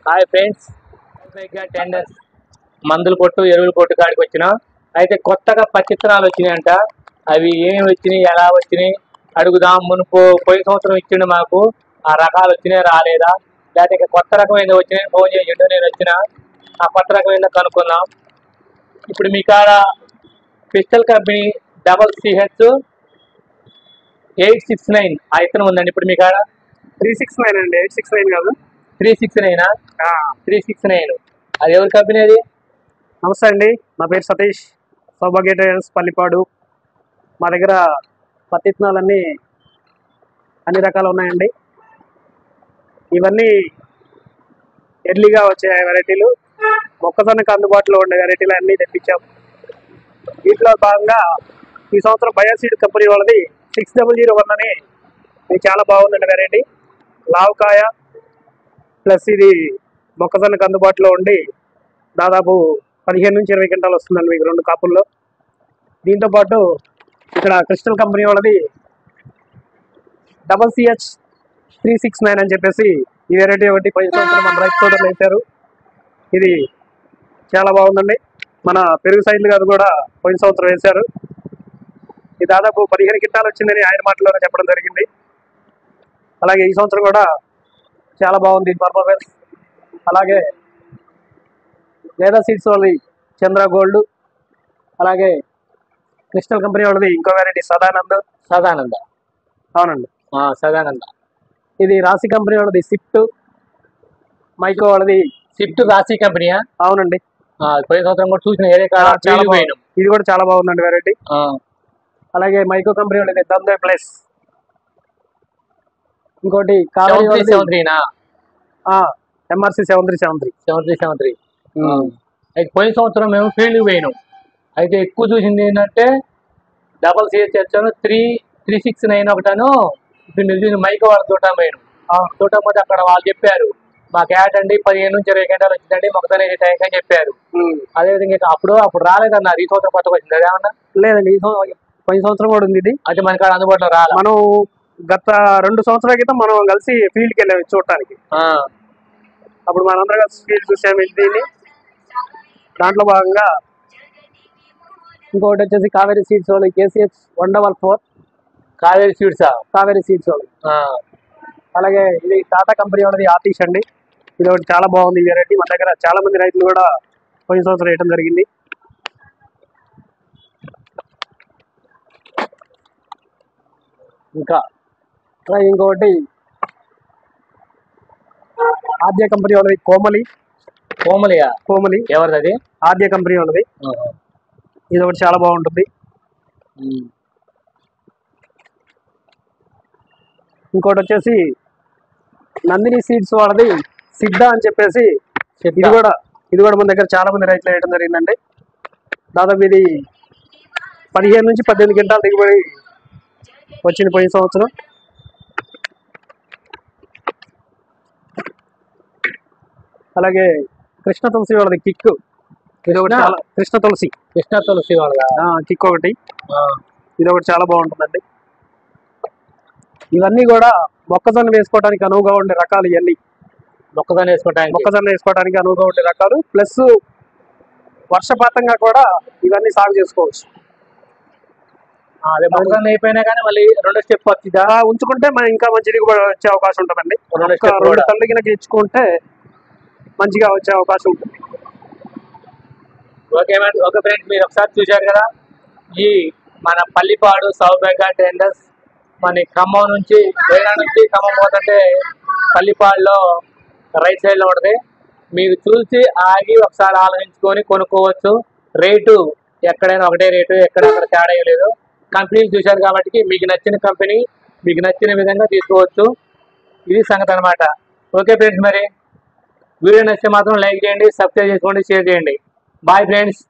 Hi friends, tenders మందుల కొట్టు ఎరువుల కొట్టు కాడికి వచ్చినా. అయితే కొత్తగా పచ్చిత్తనాలు వచ్చినాయంట. అవి ఏమి వచ్చినాయి, ఎలా వచ్చినాయి అడుగుదాం. మునుపు పోయిన సంవత్సరం ఇచ్చిండు మాకు, ఆ రకాలు వచ్చినాయి రాలేదా, లేకపోతే ఇంకా కొత్త రకం ఏందో వచ్చినాయి ఫోన్ చేసిండు. నేను వచ్చిన ఆ కొత్త రకం ఏందో కనుక్కుందాం. ఇప్పుడు మీ కాడ పిస్టల్ కంపెనీ CH869 ఆ ఇత్తనం ఉందండి ఇప్పుడు మీ కాడ? 369 అండి, 869 కాదు. 369 369 అది ఎవరి కంపెనీ అది? నమస్తే అండి, నా పేరు సతీష్, సౌభాగ్య ట్రేడర్స్ పల్లిపాడు. మా దగ్గర పత్తి విత్తనాలన్నీ అన్ని రకాలు ఉన్నాయండి. ఇవన్నీ ఎర్లీగా వచ్చే వెరైటీలు, మొక్కజొన్నకు అందుబాటులో ఉండే వెరైటీలు అన్నీ తెప్పించాం. వీటిలో భాగంగా ఈ సంవత్సరం బయోసీడ్ కంపెనీ వాళ్ళది 6001 అని ఇది చాలా బాగుందండి వెరైటీ. లావుకాయ ప్లస్ ఇది మొక్కజొన్నకు అందుబాటులో ఉండి దాదాపు 15 నుంచి 20 క్వింటాలు వస్తుందండి మీకు 2 కాపుల్లో. దీంతోపాటు ఇక్కడ క్రిస్టల్ కంపెనీ వాళ్ళది CH369 అని చెప్పేసి ఈ వెరైటీ ఒకటి 10 సంవత్సరం మన రైతు తోటలు వేశారు. ఇది చాలా బాగుందండి. మన పెరుగు సైడ్లు అది కూడా 10 సంవత్సరం వేశారు. ఇది దాదాపు 15 క్వింటాలు వచ్చిందని ఆయన మాటలోనే చెప్పడం జరిగింది. అలాగే ఈ సంవత్సరం కూడా చాలా బాగుంది పర్ఫార్మెన్స్. అలాగే లేదా సీడ్స్ వాళ్ళది చంద్ర గోల్డ్, అలాగే క్రిస్టల్ కంపెనీ వాళ్ళది ఇంకో వెరైటీ సదానంద. అవునండి, సదానంద. ఇది రాశి కంపెనీ వాళ్ళది స్విఫ్ట్, మైకో వాళ్ళది స్విఫ్ట్ రాశి కంపెనీయా? అవునండి, పోయిన సంవత్సరం కూడా చూసిన. ఇది కూడా చాలా బాగుందండి వెరైటీ. అలాగే మైకో కంపెనీ వాళ్ళది దందే ప్లస్. ఇంకోటి MRC 7373. అయితే పోయిన సంవత్సరం మేము ఫీల్డ్కి పోయినాం. అయితే ఎక్కువ చూసింది ఏంటంటే CH369 ఒకటాను. ఇప్పుడు మీరు చూసిన మైకో వాళ్ళ తోట పోయినాం. తోట పోతే అక్కడ వాళ్ళు చెప్పారు మాకు యాడ్ అండి 15 నుంచి 20 గంటలు వచ్చిందండి మొక్కజొన్న టైం అని చెప్పారు. అదేవిధంగా అప్పుడు రాలేదన్నారు. ఈ సంవత్సరం కొత్తగా వచ్చింది అదేమన్నా? లేదండి, పోయిన సంవత్సరం కూడా ఉంది ఇది. అది మన కాడ అందుబాటులో రాలి. మనం గత 2 సంవత్సరాల క్రితం మనం కలిసి ఫీల్డ్కి వెళ్ళాము చూడటానికి. అప్పుడు మనందరం కలిసి ఫీల్డ్ చూసాము దీన్ని. దాంట్లో భాగంగా ఇంకొకటి వచ్చేసి కావేరీ సీడ్స్ వాళ్ళు KCH144. కావేరీ సీడ్సా? కావేరీ సీడ్స్ వాళ్ళు. అలాగే ఇది టాటా కంపెనీ వాళ్ళది ఆర్టిష్ అండి. ఇది ఒకటి చాలా బాగుంది ఈ వెరైటీ. మన దగ్గర చాలా మంది రైతులు కూడా పోయిన సంవత్సరం వేయడం జరిగింది. ఇంకా ఇంకొకటి ఆద్య కంపెనీ వాళ్ళది కోమలి. ఎవరిది అది? ఆద్య కంపెనీ వాళ్ళది. ఇది ఒకటి చాలా బాగుంటుంది. ఇంకోటి వచ్చేసి నందిని సీడ్స్ వాళ్ళది సిద్ధ అని చెప్పేసి. ఇది కూడా మన దగ్గర చాలా మంది రైతులు వేయడం జరిగిందండి. దాదాపు ఇది 15 నుంచి 18 క్వింటాల దిగుబడి వచ్చింది పోయిన సంవత్సరం. అలాగే కృష్ణ తులసి వాళ్ళది కిక్. ఇది ఒకటి చాలా కృష్ణ తులసి వాళ్ళ కిక్ ఒకటి. ఇది ఒకటి చాలా బాగుంటుందండి. ఇవన్నీ కూడా మొక్కజొన్న వేసుకోవడానికి అనువుగా ఉండే రకాలు. ఇవన్నీ మొక్కజొన్న వేసుకోవడానికి అనువుగా ఉండే రకాలు. ప్లస్ వర్షపాతంగా కూడా ఇవన్నీ సాగు చేసుకోవచ్చు. అదే మొక్కజొన్న అయిపోయినా కానీ మళ్ళీ 2వ స్టెప్ వచ్చిందా ఉంచుకుంటే మనం ఇంకా మంచి దిగుబడి వచ్చే అవకాశం ఉంటుందండి. 2 తల్లి కింద ఇచ్చుకుంటే మంచిగా వచ్చే అవకాశం ఉంటుంది. ఓకే ఫ్రెండ్స్, మీరు ఒకసారి చూశారు కదా. ఈ మన పల్లిపాడు సౌభాగ్య ట్రేడర్స్ మన ఖమ్మం నుంచి ఖమ్మం పోతుంటే పల్లిపాడులో రైట్ సైడ్లో ఉంటుంది. మీరు చూసి ఆగి ఒకసారి ఆలోచించుకొని కొనుక్కోవచ్చు. రేటు ఎక్కడైనా ఒకటే రేటు, ఎక్కడెక్కడ తేడా లేదు. కంపెనీలు చూశారు కాబట్టి మీకు నచ్చిన కంపెనీ మీకు నచ్చిన విధంగా తీసుకోవచ్చు. ఇది సంగతి అనమాట. ఓకే ఫ్రెండ్స్, మరి వీడియో నచ్చితే మాత్రం లైక్ చేయండి, సబ్స్క్రైబ్ చేసుకోండి, షేర్ చేయండి. Bye friends.